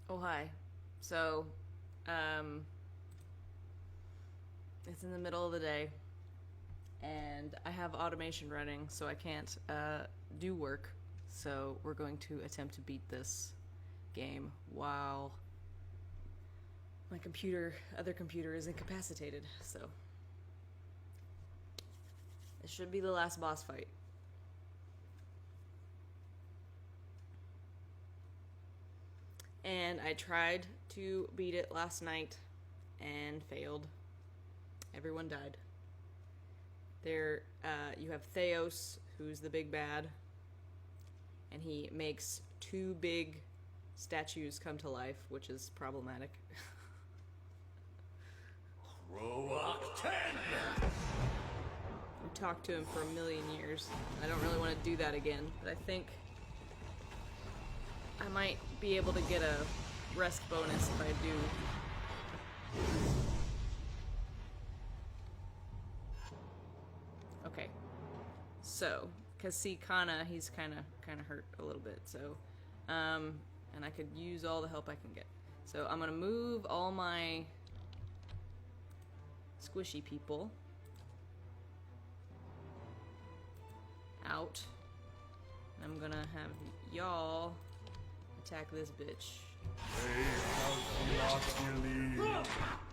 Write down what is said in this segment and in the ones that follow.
Oh, hi. So, um, it's in the middle of the day, and I have automation running, so I can't do work. So, we're going to attempt to beat this game while my other computer, is incapacitated. So, this should be the last boss fight. And I tried to beat it last night and failed. Everyone died. You have Theos, who's the big bad, and he makes two big statues come to life, which is problematic. Rook 10! We talked to him for a million years. I don't really want to do that again, but I think I might be able to get a rest bonus if I do. Okay. So, because see, he's kind of hurt a little bit, so, and I could use all the help I can get. So I'm gonna move all my squishy people out. I'm gonna have y'all attack this bitch.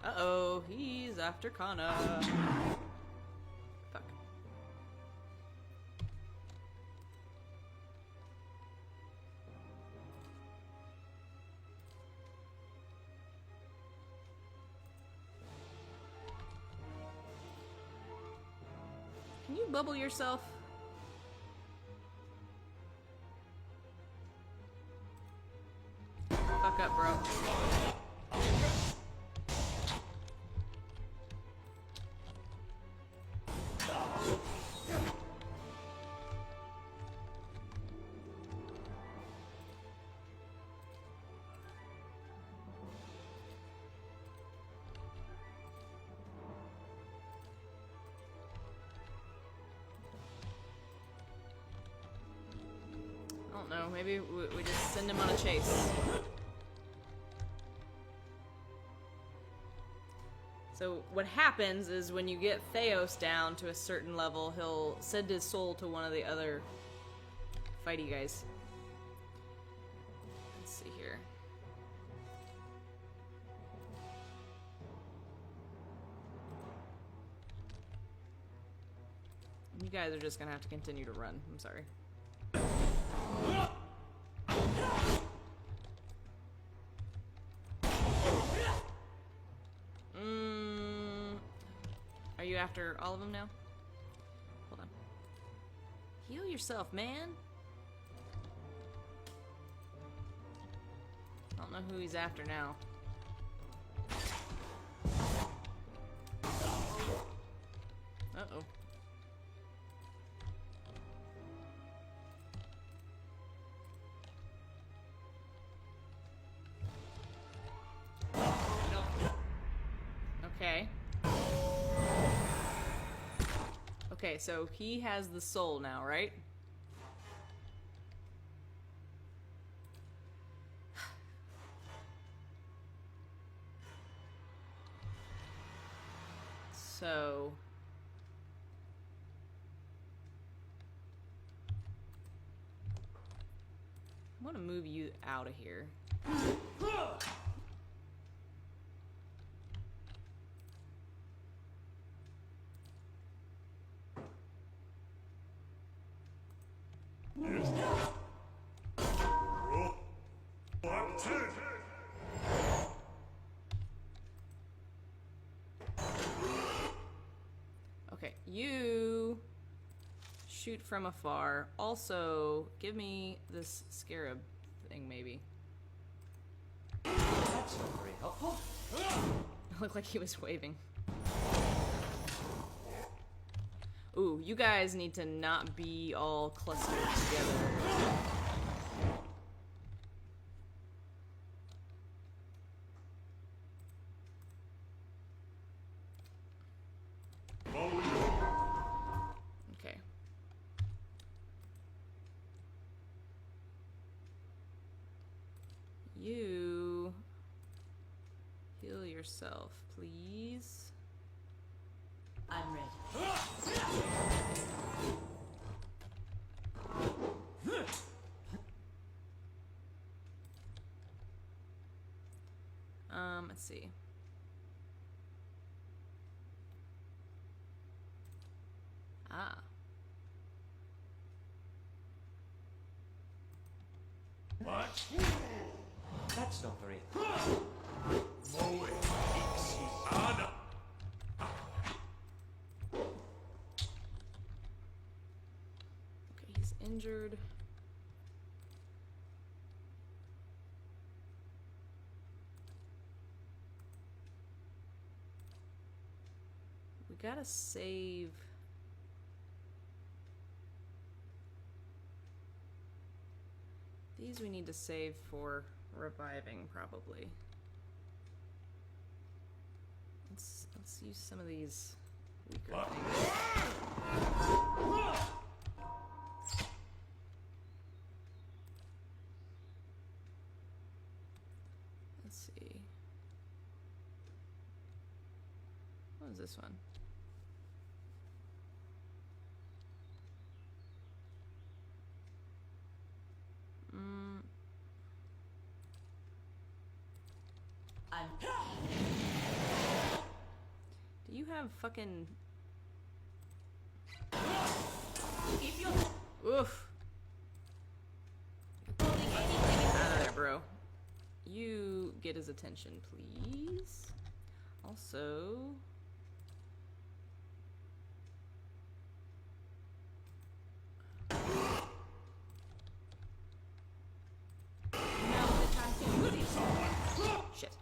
Uh-oh, he's after Kana. Fuck. Can you bubble yourself? Fuck up, bro. I don't know, maybe we just send him on a chase. So what happens is when you get Theos down to a certain level, he'll send his soul to one of the other fighty guys. Let's see here. You guys are just gonna have to continue to run. I'm sorry. Are you after all of them now? Hold on. Heal yourself, man. I don't know who he's after now. Uh-oh. Okay. Okay, so he has the soul now, right? So... I want to move you out of here. Okay, you shoot from afar. Also, give me this scarab thing, maybe. That's not very helpful. It looked like he was waving. Ooh, you guys need to not be all clustered together. Okay. You yourself, please. I'm ready. Let's see. Ah. What? That's not very. Moe Ixiana. Okay, he's injured. We gotta save. These we need to save for reviving, probably. Let's use some of these weaker things. Let's see. What was this one? I'm Do you have fucking... if you're Oof! Get out of there, bro. You get his attention, please. Also... now the time to use it. Shit.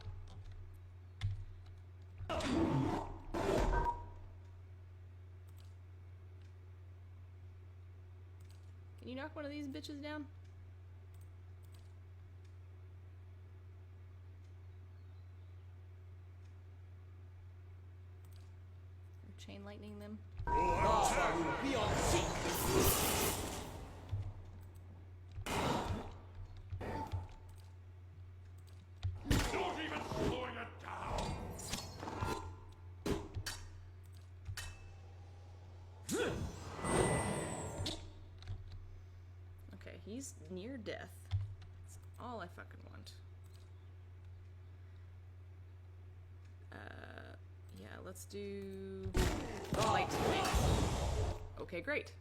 Can you knock one of these bitches down? Or chain lightning them? Lava will be on seek. Not even slowing it down. Okay, he's near death. That's all I fucking want. Yeah, let's do light wings. Okay, great.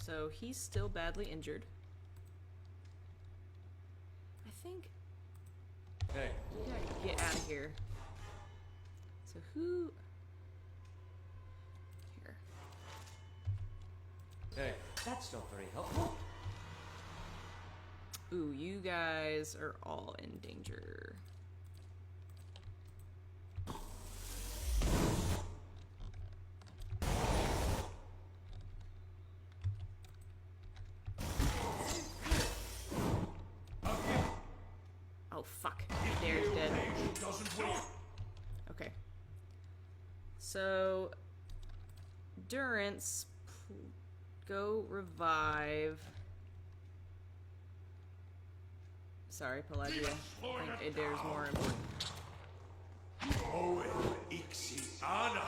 So he's still badly injured. I think Hey, we gotta get out of here. So who? Here. hey, that's not very helpful. Ooh, you guys are all in danger. Oh fuck, Dare's dead. Doesn't wait. Okay. So, Durance, go revive. Sorry, Pelagia. I think Adair's more important. Moe Ixiana.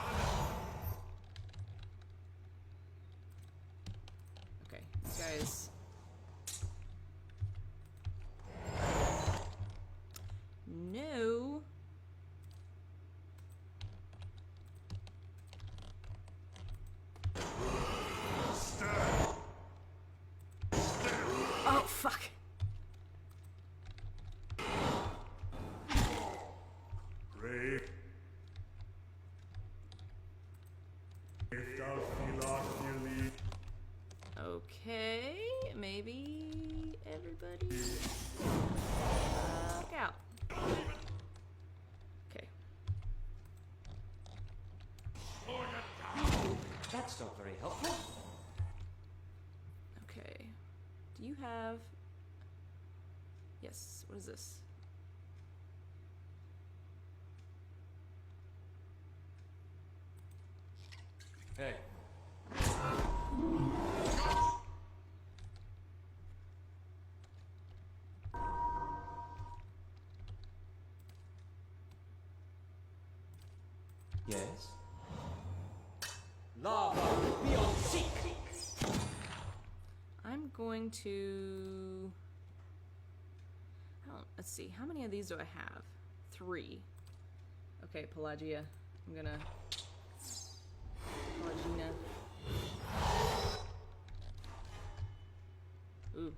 Okay, these guys. No. Oh, fuck. Ray. If thou feel not nearly, Okay, maybe everybody. Look out. Okay. That's not very helpful. Okay. Do you have... Yes, what is this? Hey, Yes? Lava will be on seek! I'm going to... let's see, how many of these do I have? 3. Okay, Pelagia. I'm gonna... Pelagina. Ooh.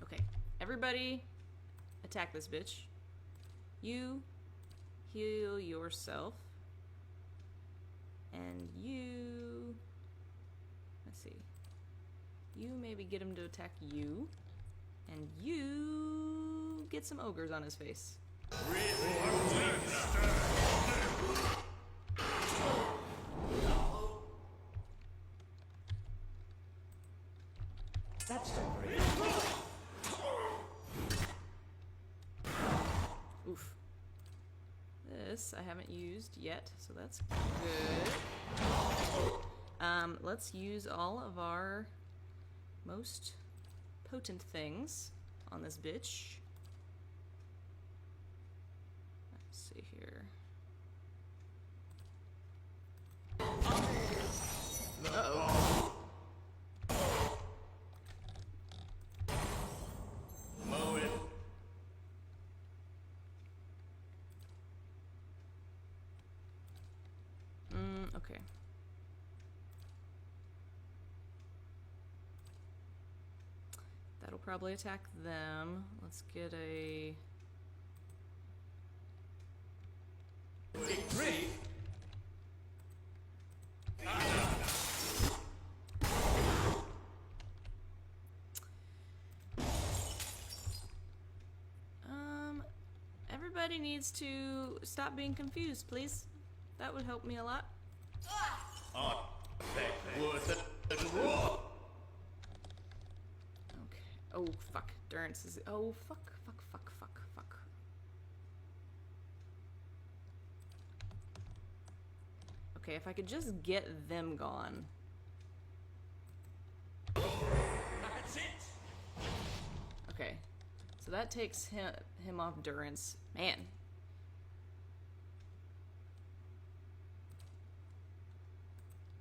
Okay, everybody attack this bitch. You heal yourself. And you... Let's see. You maybe get him to attack you. And you get some ogres on his face. That's so great. Oof. This I haven't used yet, so that's good. Let's use all of our most potent things on this bitch. Let's see here. Uh-oh. Mow it. Okay. That'll probably attack them. Let's get a... Victory! Everybody needs to stop being confused, please. That would help me a lot. Worth it. Okay. Oh, fuck. Durance is... Oh, fuck. Okay, if I could just get them gone. That's it! Okay. So that takes him off Durance. Man.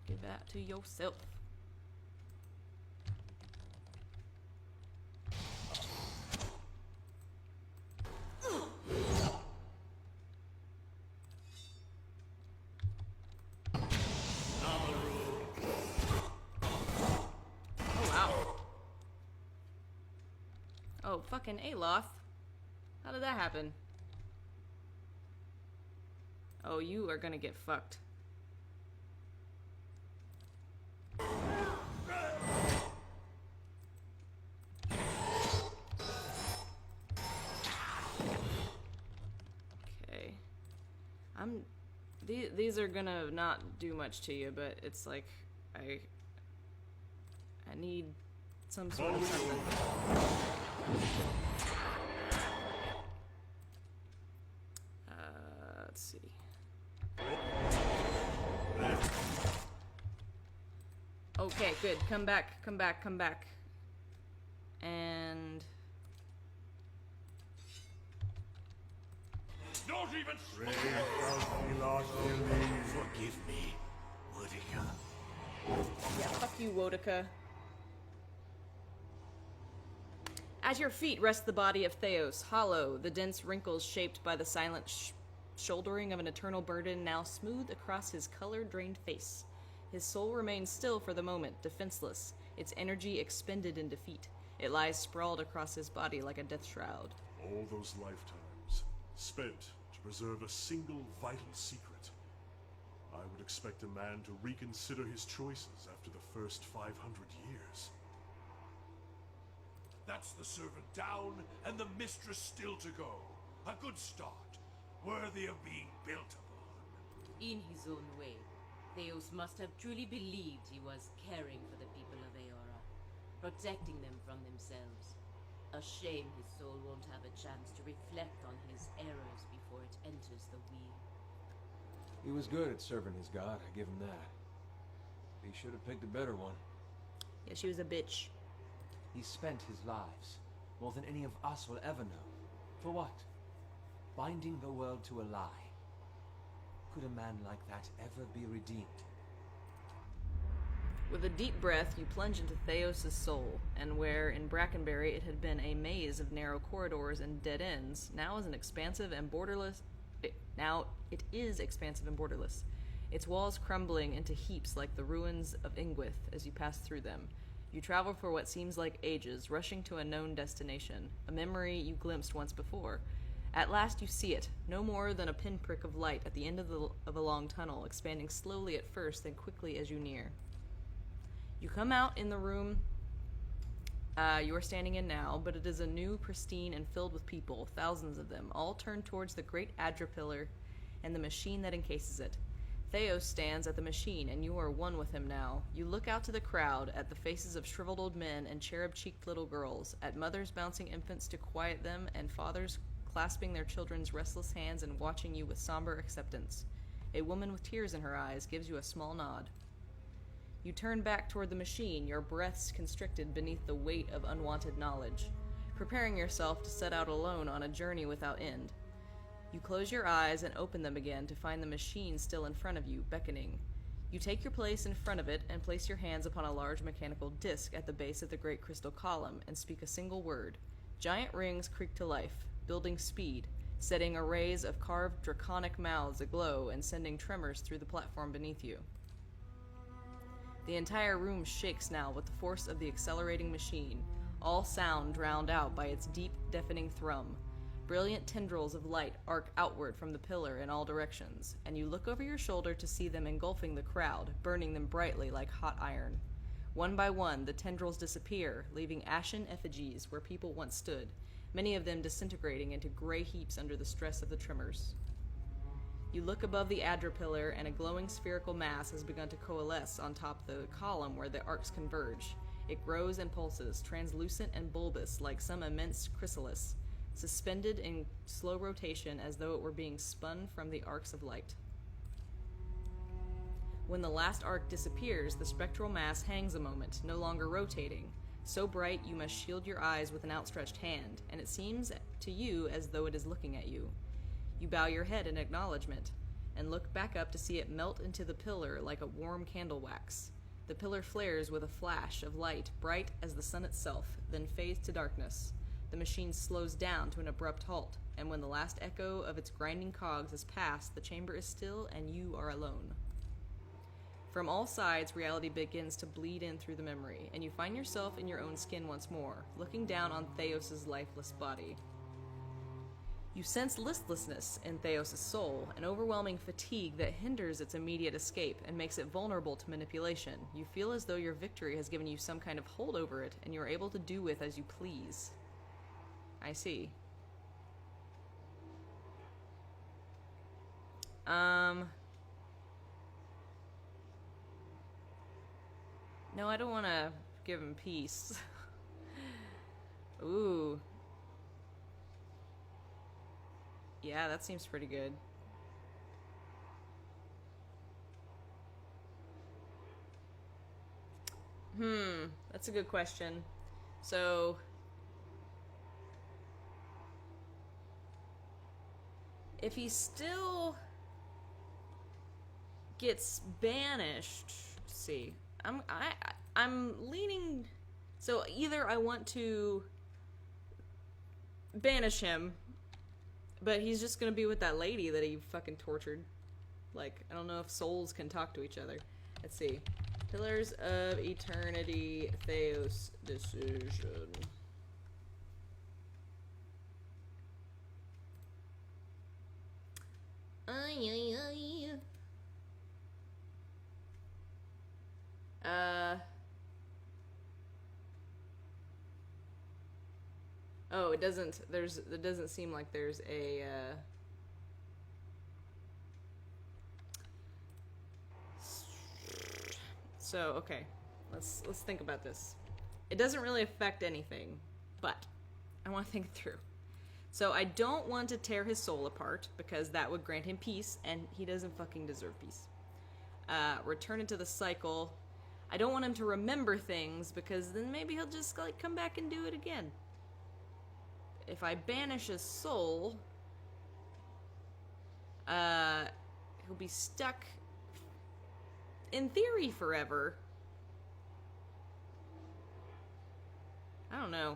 Give that to yourself. Oh, fucking Aloth. How did that happen? Oh, you are gonna get fucked. Okay. These are gonna not do much to you, but it's like, I need some sort of something. Let's see. Okay, good. Come back. And... Not even Forgive me, Wodica. yeah, fuck you, Wodica. At your feet rests the body of Theos, hollow, the dense wrinkles shaped by the silent shouldering of an eternal burden now smooth across his color-drained face. His soul remains still for the moment, defenseless, its energy expended in defeat. It lies sprawled across his body like a death shroud. all those lifetimes spent to preserve a single vital secret. I would expect a man to reconsider his choices after the first 500 years. That's the servant down, and the mistress still to go. A good start, worthy of being built upon. In his own way, Theos must have truly believed he was caring for the people of Eora, protecting them from themselves. A shame his soul won't have a chance to reflect on his errors before it enters the wheel. He was good at serving his god, I give him that. He should have picked a better one. Yeah, she was a bitch. He spent his lives, more than any of us will ever know. For what? Binding the world to a lie. Could a man like that ever be redeemed? With a deep breath, you plunge into Theos' soul, and where in Brackenberry it had been a maze of narrow corridors and dead ends, now is expansive and borderless. Its walls crumbling into heaps like the ruins of Ingwith as you pass through them. You travel for what seems like ages, rushing to a known destination, a memory you glimpsed once before. At last you see it, no more than a pinprick of light at the end of a long tunnel, expanding slowly at first, then quickly as you near. You come out in the room you are standing in now, but it is a new, pristine, and filled with people, thousands of them, all turned towards the great Adra-pillar and the machine that encases it. Theos stands at the machine, and you are one with him now. You look out to the crowd, at the faces of shriveled old men and cherub-cheeked little girls, at mothers bouncing infants to quiet them, and fathers clasping their children's restless hands and watching you with somber acceptance. A woman with tears in her eyes gives you a small nod. You turn back toward the machine, your breaths constricted beneath the weight of unwanted knowledge, preparing yourself to set out alone on a journey without end. You close your eyes and open them again to find the machine still in front of you, beckoning. You take your place in front of it and place your hands upon a large mechanical disc at the base of the great crystal column and speak a single word. Giant rings creak to life, building speed, setting arrays of carved draconic mouths aglow and sending tremors through the platform beneath you. The entire room shakes now with the force of the accelerating machine, all sound drowned out by its deep, deafening thrum. Brilliant tendrils of light arc outward from the pillar in all directions, and you look over your shoulder to see them engulfing the crowd, burning them brightly like hot iron. One by one, the tendrils disappear, leaving ashen effigies where people once stood, many of them disintegrating into gray heaps under the stress of the tremors. You look above the Adra-pillar, and a glowing spherical mass has begun to coalesce on top the column where the arcs converge. It grows and pulses, translucent and bulbous like some immense chrysalis, suspended in slow rotation as though it were being spun from the arcs of light. When the last arc disappears, the spectral mass hangs a moment, no longer rotating, so bright you must shield your eyes with an outstretched hand, and it seems to you as though it is looking at you. You bow your head in acknowledgement, and look back up to see it melt into the pillar like a warm candle wax. The pillar flares with a flash of light, bright as the sun itself, then fades to darkness. The machine slows down to an abrupt halt, and when the last echo of its grinding cogs has passed, the chamber is still and you are alone. From all sides, reality begins to bleed in through the memory, and you find yourself in your own skin once more, looking down on Theos' lifeless body. You sense listlessness in Theos' soul, an overwhelming fatigue that hinders its immediate escape and makes it vulnerable to manipulation. You feel as though your victory has given you some kind of hold over it, and you are able to do with as you please. I see. No, I don't want to give him peace. Ooh. Yeah, that seems pretty good. That's a good question. So, if he still gets banished, let's see. I'm leaning, so either I want to banish him, but he's just gonna be with that lady that he fucking tortured. Like, I don't know if souls can talk to each other. Let's see. Pillars of Eternity, Theos decision. Oh, it doesn't seem like there's a, So, okay. Let's think about this. It doesn't really affect anything, but I want to think it through. So I don't want to tear his soul apart, because that would grant him peace, and he doesn't fucking deserve peace. Return into the cycle. I don't want him to remember things, because then maybe he'll just, like, come back and do it again. If I banish his soul, he'll be stuck, in theory, forever. I don't know.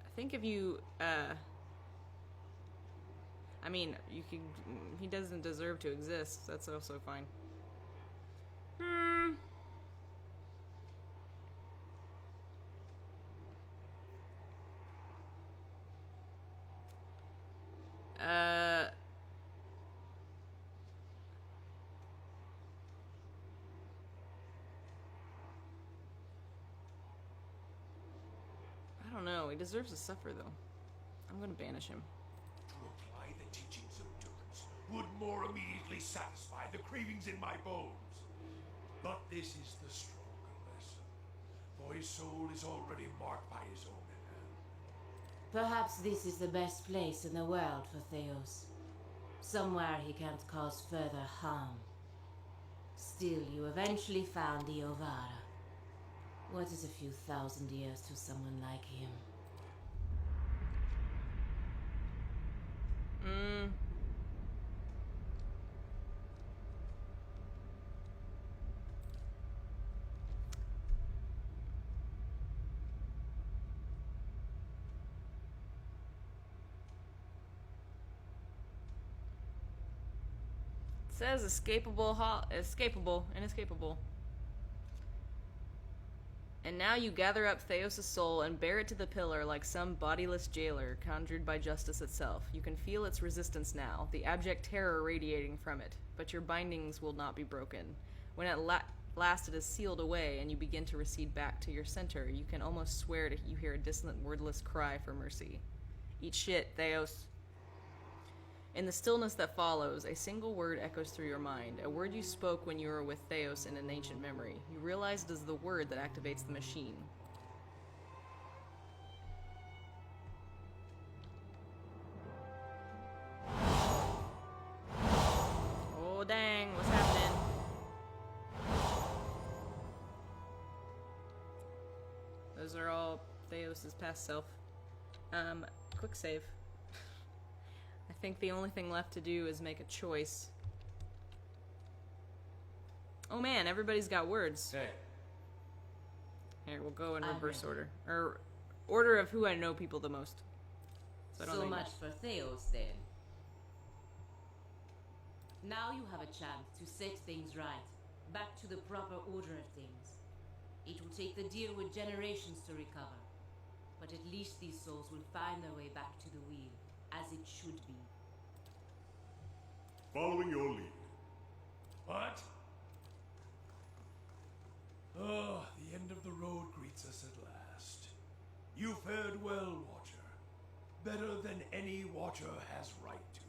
I think if you, I mean, you can. He doesn't deserve to exist. That's also fine. I don't know. He deserves to suffer, though. I'm gonna banish him. To apply the teachings of Durance would more immediately satisfy the cravings in my bones. But this is the stronger lesson, for his soul is already marked by his own hand. Perhaps this is the best place in the world for Theos. Somewhere he can't cause further harm. Still, you eventually found the Ovara. What is a few thousand years to someone like him? It says inescapable. And now you gather up Theos' soul and bear it to the pillar like some bodiless jailer conjured by justice itself. You can feel its resistance now, the abject terror radiating from it, but your bindings will not be broken. When at last it is sealed away and you begin to recede back to your center, you can almost swear you hear a distant, wordless cry for mercy. Eat shit, Theos. In the stillness that follows, a single word echoes through your mind, a word you spoke when you were with Theos in an ancient memory. You realize it is the word that activates the machine. Oh dang, what's happening? Those are all Theos' past self. Quick save. I think the only thing left to do is make a choice. Oh man, everybody's got words. Hey. Here, we'll go in I'm reverse ready. order. Or order of who I know people the most. I don't So think- much for Theos, then. Now you have a chance to set things right, back to the proper order of things. It will take the deal with generations to recover, but at least these souls will find their way back to the wheel, as it should be. Following your lead. What? Oh, the end of the road greets us at last. You fared well, Watcher. Better than any Watcher has right to.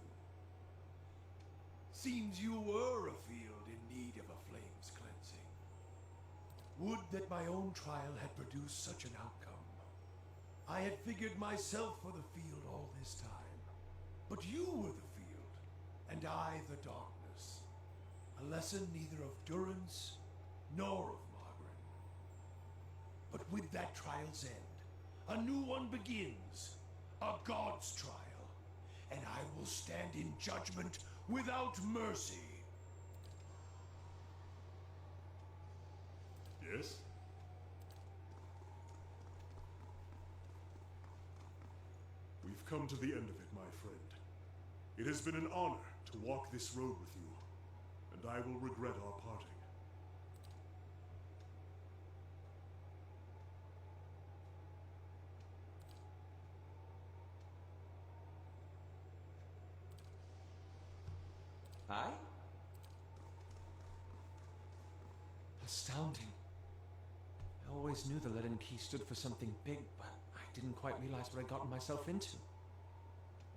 Seems you were a field in need of a flame's cleansing. Would that my own trial had produced such an outcome. I had figured myself for the field all this time. But you were the field, and I the darkness. A lesson neither of Durance nor of Margaret. But with that trial's end, a new one begins. A God's trial. And I will stand in judgment without mercy. Yes? We've come to the end of it, my friend. It has been an honor to walk this road with you, and I will regret our parting. I? Astounding. I always knew the Leaden Key stood for something big, but I didn't quite realize what I'd gotten myself into.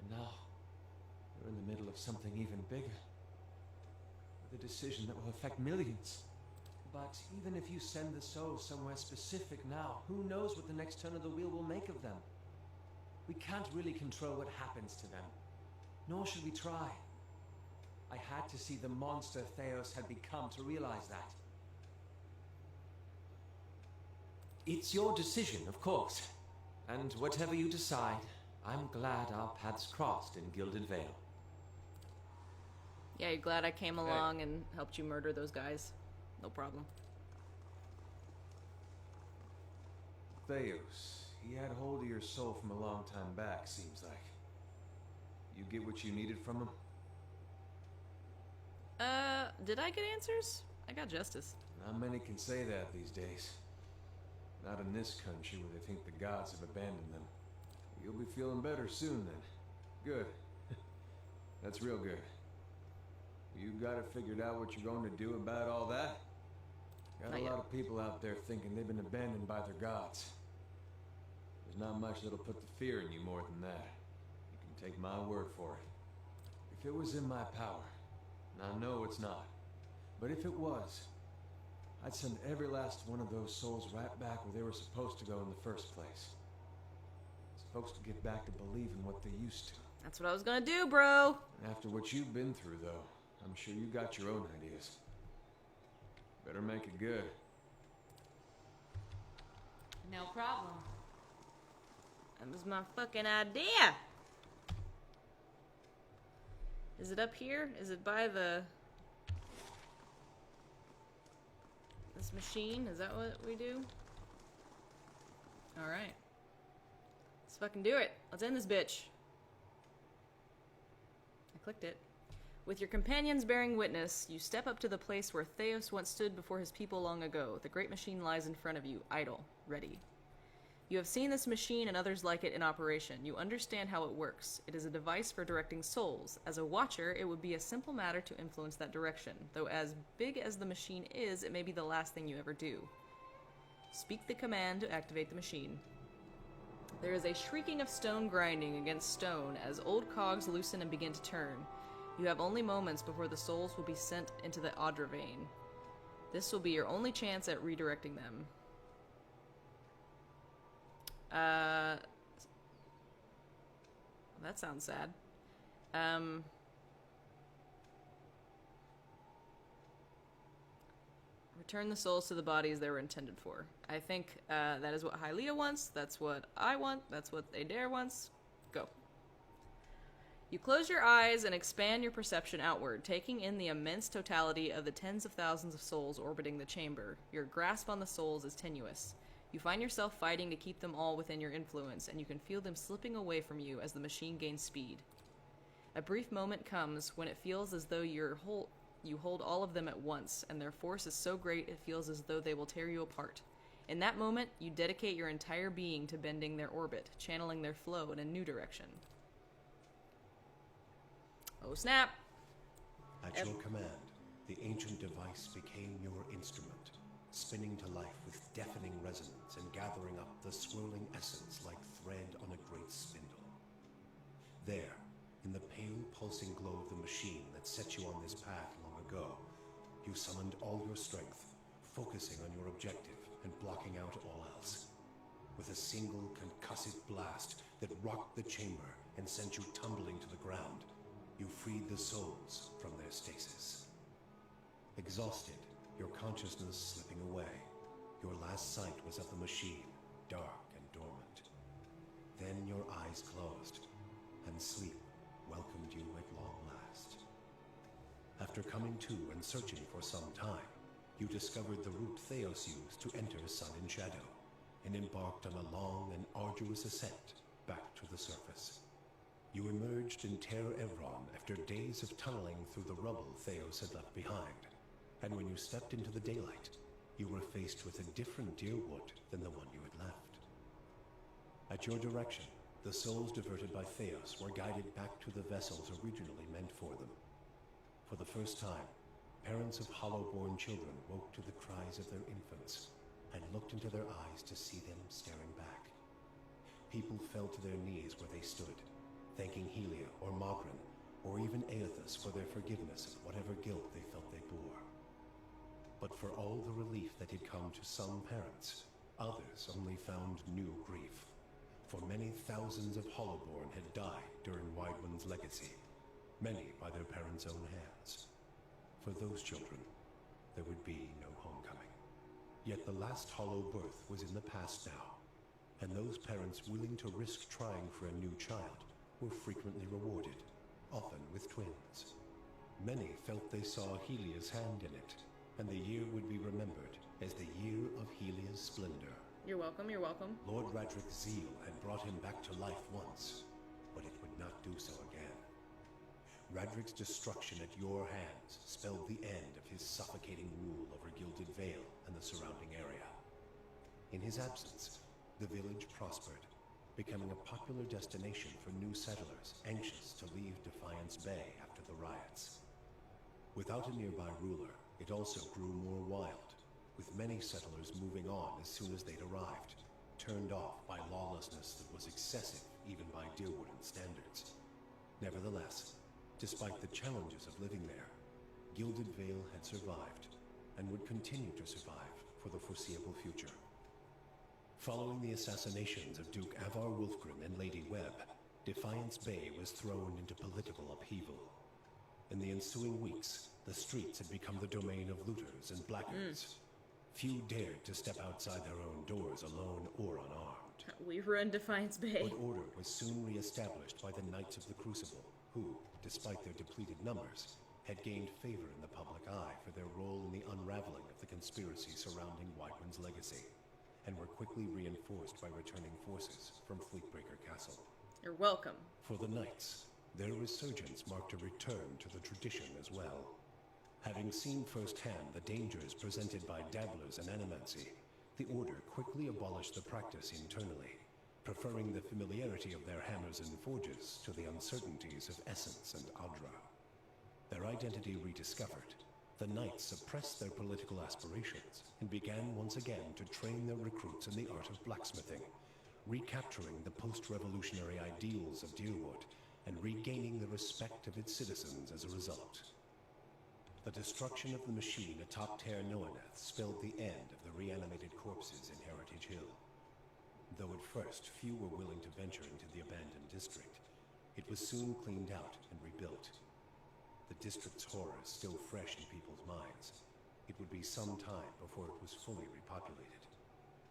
And now, we're in the middle of something even bigger. With a decision that will affect millions. But even if you send the souls somewhere specific now, who knows what the next turn of the wheel will make of them? We can't really control what happens to them. Nor should we try. I had to see the monster Theos had become to realize that. It's your decision, of course. And whatever you decide, I'm glad our paths crossed in Gilded Vale. Yeah, you're glad I came along and helped you murder those guys. No problem. Theos, he had hold of your soul from a long time back, seems like. You get what you needed from him? Did I get answers? I got justice. Not many can say that these days. Not in this country where they think the gods have abandoned them. You'll be feeling better soon then. Good. That's real good. You got it figured out what you're going to do about all that? Got a lot of people out there thinking they've been abandoned by their gods. There's not much that'll put the fear in you more than that. You can take my word for it. If it was in my power, and I know it's not, but if it was, I'd send every last one of those souls right back where they were supposed to go in the first place. Folks to get back to believing what they used to. That's what I was gonna do, bro. After what you've been through, though, I'm sure you got your own ideas. Better make it good. No problem. That was my fucking idea. Is it up here? Is it by the... this machine? Is that what we do? Alright. Let's fucking do it. Let's end this bitch. I clicked it. With your companions bearing witness, you step up to the place where Theos once stood before his people long ago. The great machine lies in front of you, idle, ready. You have seen this machine and others like it in operation. You understand how it works. It is a device for directing souls. As a watcher, it would be a simple matter to influence that direction, though as big as the machine is, it may be the last thing you ever do. Speak the command to activate the machine. There is a shrieking of stone grinding against stone as old cogs loosen and begin to turn. You have only moments before the souls will be sent into the Audra vein. This will be your only chance at redirecting them. That sounds sad. Return the souls to the bodies they were intended for. I think that is what Hylia wants. That's what I want. That's what Adair wants. Go. You close your eyes and expand your perception outward, taking in the immense totality of the tens of thousands of souls orbiting the chamber. Your grasp on the souls is tenuous. You find yourself fighting to keep them all within your influence, and you can feel them slipping away from you as the machine gains speed. A brief moment comes when it feels as though you hold all of them at once, and their force is so great it feels as though they will tear you apart. In that moment, you dedicate your entire being to bending their orbit, channeling their flow in a new direction. Oh snap! At your command, the ancient device became your instrument, spinning to life with deafening resonance and gathering up the swirling essence like thread on a great spindle. There, in the pale pulsing glow of the machine that set you on this path long ago, you summoned all your strength, focusing on your objective and blocking out all else. With a single concussive blast that rocked the chamber and sent you tumbling to the ground, you freed the souls from their stasis. Exhausted, your consciousness slipping away, your last sight was of the machine, dark and dormant. Then your eyes closed, and sleep welcomed you at long last. After coming to and searching for some time, you discovered the route Theos used to enter Sun and Shadow, and embarked on a long and arduous ascent back to the surface. You emerged in Terra Evron after days of tunneling through the rubble Theos had left behind, and when you stepped into the daylight, you were faced with a different Deerwood than the one you had left. At your direction, the souls diverted by Theos were guided back to the vessels originally meant for them. For the first time, parents of hollow-born children woke to the cries of their infants and looked into their eyes to see them staring back. People fell to their knees where they stood, thanking Helia or Mogren, or even Aethys for their forgiveness of whatever guilt they felt they bore. But for all the relief that had come to some parents, others only found new grief. for many thousands of Hollowborn had died during Weidmund's legacy, many by their parents' own hands. For those children, there would be no homecoming. Yet the last Hollow birth was in the past now, and those parents willing to risk trying for a new child were frequently rewarded, often with twins. Many felt they saw Helia's hand in it, and the year would be remembered as the Year of Helia's Splendor. You're welcome, you're welcome. Lord Radric's zeal had brought him back to life once, but it would not do so again. Radric's destruction at your hands spelled the end of his suffocating rule over Gilded Vale and the surrounding area. In his absence, the village prospered, becoming a popular destination for new settlers anxious to leave Defiance Bay after the riots. Without a nearby ruler, it also grew more wild, with many settlers moving on as soon as they'd arrived, turned off by lawlessness that was excessive even by Deerwooden standards. Nevertheless, despite the challenges of living there, Gilded Vale had survived, and would continue to survive for the foreseeable future. Following the assassinations of Duke Avar Wulfgren and Lady Webb, Defiance Bay was thrown into political upheaval. In the ensuing weeks, the streets had become the domain of looters and blackguards. Few dared to step outside their own doors alone or unarmed. We run Defiance Bay. But order was soon re-established by the Knights of the Crucible, who, despite their depleted numbers, had gained favor in the public eye for their role in the unraveling of the conspiracy surrounding Weidmund's legacy, and were quickly reinforced by returning forces from Fleetbreaker Castle. You're welcome. For the Knights, their resurgence marked a return to the tradition as well. Having seen firsthand the dangers presented by dabblers in animancy, the Order quickly abolished the practice internally, preferring the familiarity of their hammers and forges to the uncertainties of Essence and Adra. Their identity rediscovered, the Knights suppressed their political aspirations and began once again to train their recruits in the art of blacksmithing, recapturing the post-revolutionary ideals of Deerwood and regaining the respect of its citizens as a result. The destruction of the machine atop Ter Noaneth spelled the end of the reanimated corpses in Heritage Hill. Though at first few were willing to venture into the abandoned district, it was soon cleaned out and rebuilt. The district's horrors still fresh in people's minds. It would be some time before it was fully repopulated,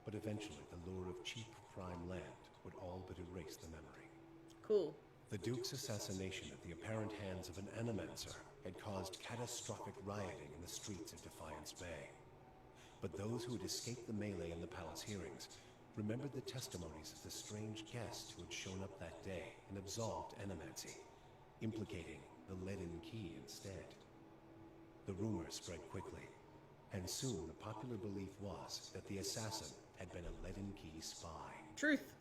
but eventually the lure of cheap prime land would all but erase the memory. Cool. The Duke's assassination at the apparent hands of an animancer had caused catastrophic rioting in the streets of Defiance Bay. But those who had escaped the melee in the palace hearings remembered the testimonies of the strange guest who had shown up that day and absolved animancy, implicating the Leaden Key instead. The rumor spread quickly, and soon the popular belief was that the assassin had been a Leaden Key spy. Truth.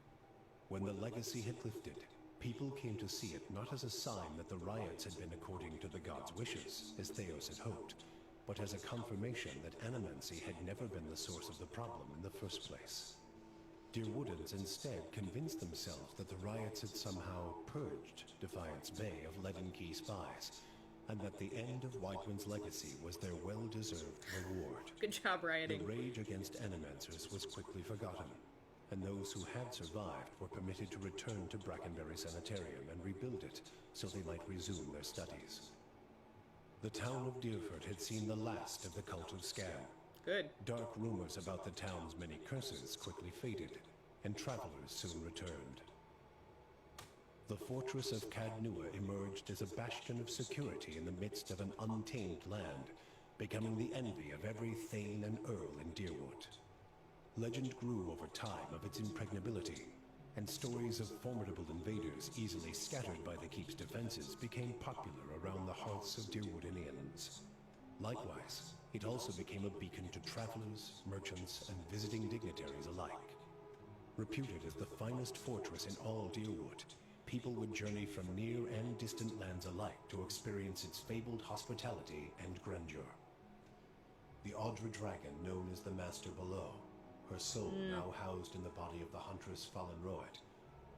When the legacy had lifted, people came to see it not as a sign that the riots had been according to the gods' wishes, as Theos had hoped, but as a confirmation that animancy had never been the source of the problem in the first place. Deerwoodens instead convinced themselves that the riots had somehow purged Defiance Bay of Leaden Key spies, and that the end of Weidmund's legacy was their well-deserved reward. Good job, rioting. The rage against animancers was quickly forgotten, and those who had survived were permitted to return to Brackenberry Sanitarium and rebuild it so they might resume their studies. The town of Deerford had seen the last of the cult of Scan. Good. Dark rumors about the town's many curses quickly faded, and travelers soon returned. The fortress of Cadnua emerged as a bastion of security in the midst of an untamed land, becoming the envy of every Thane and Earl in Deerwood. Legend grew over time of its impregnability, and stories of formidable invaders easily scattered by the keep's defenses became popular around the hearths of Deerwoodinians. Likewise, it also became a beacon to travelers, merchants, and visiting dignitaries alike. Reputed as the finest fortress in all Deerwood, people would journey from near and distant lands alike to experience its fabled hospitality and grandeur. The Audra dragon known as the Master Below, her soul now housed in the body of the huntress Fallen Royd,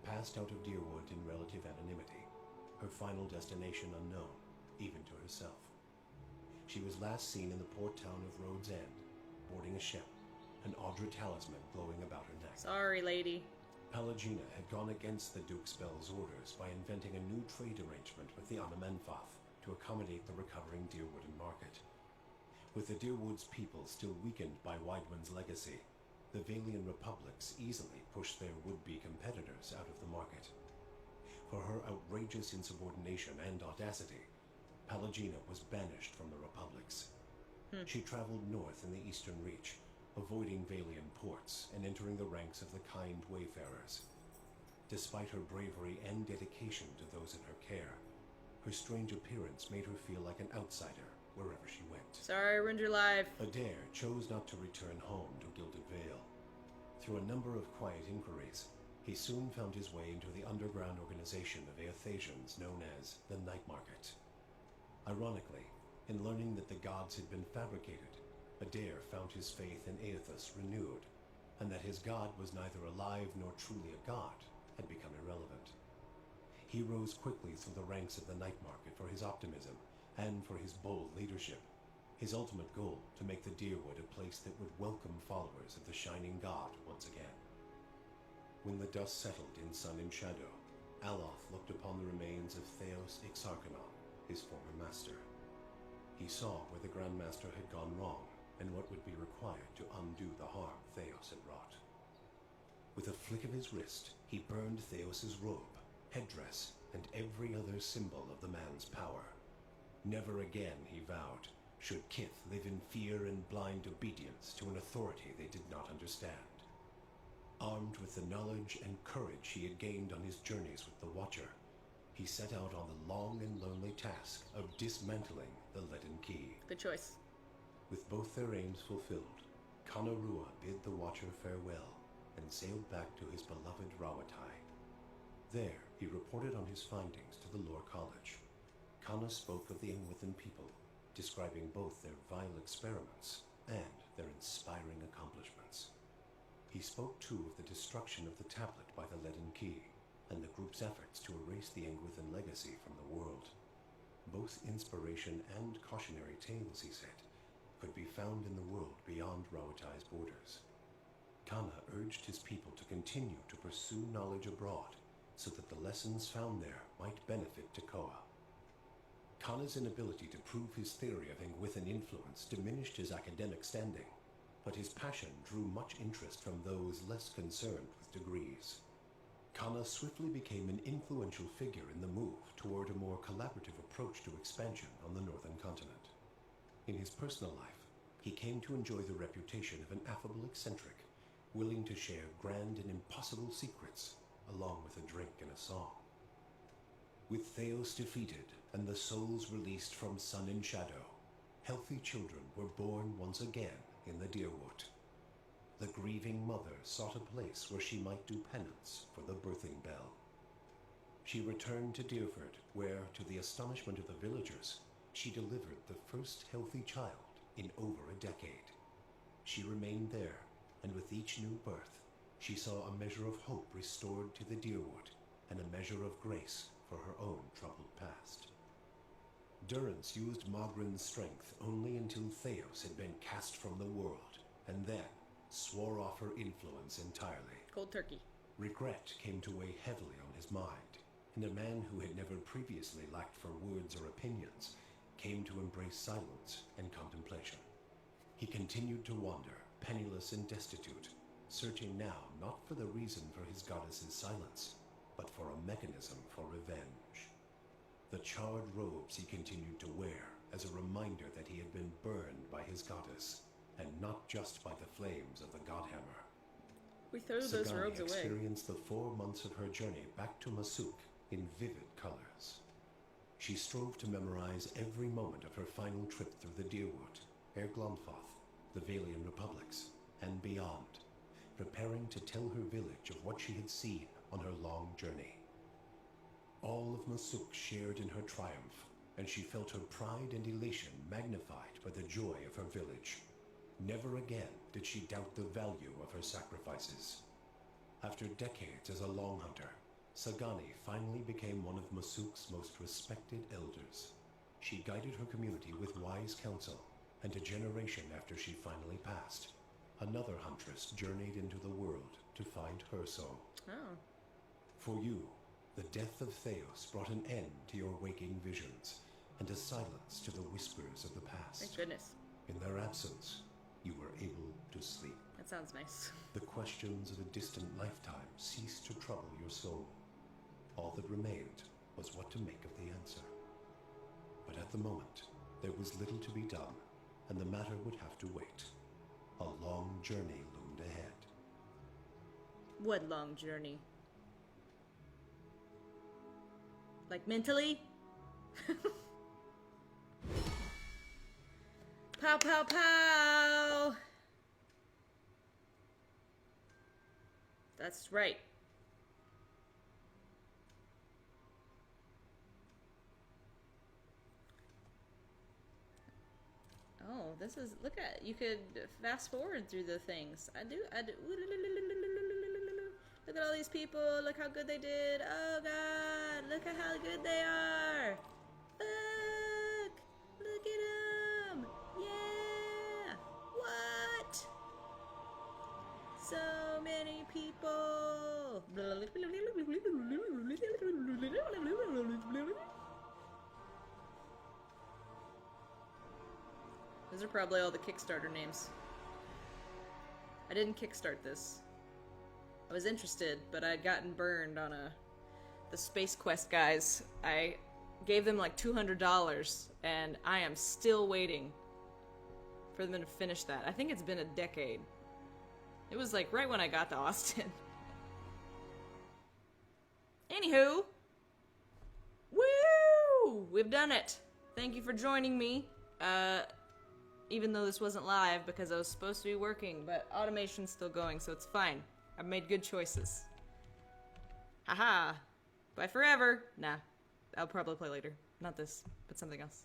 passed out of Deerwood in relative anonymity, her final destination unknown, even to herself. She was last seen in the port town of Rhodes End, boarding a ship, an Audra talisman glowing about her neck. Sorry, lady. Pallegina had gone against the Duke's Bell's orders by inventing a new trade arrangement with the Anamenfoth to accommodate the recovering Deerwooden market. With the Deerwood's people still weakened by Widewind's legacy, the Valian Republics easily pushed their would-be competitors out of the market. For her outrageous insubordination and audacity, Pallegina was banished from the Republics. She traveled north in the Eastern Reach, avoiding Valian ports and entering the ranks of the kind wayfarers. Despite her bravery and dedication to those in her care, her strange appearance made her feel like an outsider wherever she went. Sorry, I ruined your life. Adair chose not to return home to Gilded Vale. Through a number of quiet inquiries, he soon found his way into the underground organization of Aethasians known as the Night Market. Ironically, in learning that the gods had been fabricated, Adair found his faith in Aethus renewed, and that his god was neither alive nor truly a god had become irrelevant. He rose quickly through the ranks of the Night Market for his optimism and for his bold leadership, his ultimate goal to make the Deerwood a place that would welcome followers of the Shining God once again. When the dust settled in Sun and Shadow, Aloth looked upon the remains of Theos Exarchanon, his former master. He saw where the Grandmaster had gone wrong and what would be required to undo the harm Theos had wrought. With a flick of his wrist, he burned Theos's robe, headdress, and every other symbol of the man's power. Never again, he vowed, should Kith live in fear and blind obedience to an authority they did not understand. Armed with the knowledge and courage he had gained on his journeys with the Watcher, he set out on the long and lonely task of dismantling the Leaden Key. Good choice. With both their aims fulfilled, Kanarua bid the Watcher farewell and sailed back to his beloved Rawatai. There, he reported on his findings to the Lore College. Kana spoke of the Ingwithan people, describing both their vile experiments and their inspiring accomplishments. He spoke too of the destruction of the tablet by the Leaden Key, and the group's efforts to erase the Ingwithan legacy from the world. Both inspiration and cautionary tales, he said, could be found in the world beyond Rawatai's borders. Kana urged his people to continue to pursue knowledge abroad, so that the lessons found there might benefit Tekoa. Kana's inability to prove his theory of Ingwithan influence diminished his academic standing, but his passion drew much interest from those less concerned with degrees. Kana swiftly became an influential figure in the move toward a more collaborative approach to expansion on the northern continent. In his personal life, he came to enjoy the reputation of an affable eccentric, willing to share grand and impossible secrets, along with a drink and a song. With Theos defeated and the souls released from Sun and Shadow, healthy children were born once again in the Deerwood. The grieving mother sought a place where she might do penance for the birthing bell. She returned to Deerford, where, to the astonishment of the villagers, she delivered the first healthy child in over a decade. She remained there, and with each new birth, she saw a measure of hope restored to the Deerwood, and a measure of grace for her own troubled past. Durrance used Mogren's strength only until Theos had been cast from the world, and then swore off her influence entirely. Cold turkey. Regret came to weigh heavily on his mind, and a man who had never previously lacked for words or opinions came to embrace silence and contemplation. He continued to wander, penniless and destitute, searching now not for the reason for his goddess's silence, but for a mechanism for revenge. The charred robes he continued to wear as a reminder that he had been burned by his goddess, and not just by the flames of the Godhammer. We threw those Sagani robes away. experienced the 4 months of her journey back to Masuk in vivid colors. She strove to memorize every moment of her final trip through the Deerwood, Erglonfoth, the Valian Republics, and beyond, preparing to tell her village of what she had seen on her long journey. All of Masuk shared in her triumph, and she felt her pride and elation magnified by the joy of her village. Never again did she doubt the value of her sacrifices. After decades as a long hunter, Sagani finally became one of Masuk's most respected elders. She guided her community with wise counsel, and a generation after she finally passed, another huntress journeyed into the world to find her soul. Oh. For you, the death of Theos brought an end to your waking visions, and a silence to the whispers of the past. Thank goodness. In their absence, you were able to sleep. That sounds nice. The questions of a distant lifetime ceased to trouble your soul. All that remained was what to make of the answer. But at the moment, there was little to be done, and the matter would have to wait. A long journey loomed ahead. What long journey? Like mentally? Pow pow pow! That's right. Oh, this is, look at, you could fast forward through the things. I do. Look at all these people, look how good they did. Oh god, look at how good they are. Look at them. Yeah, what? So many people. Those are probably all the Kickstarter names. I didn't kickstart this. I was interested, but I'd gotten burned on the Space Quest guys. I gave them like $200, and I am still waiting for them to finish that. I think it's been a decade. It was like right when I got to Austin. Anywho, woo! We've done it. Thank you for joining me. Even though this wasn't live because I was supposed to be working, but automation's still going, so it's fine. I've made good choices. Haha. Bye forever. Nah. I'll probably play later. Not this, but something else.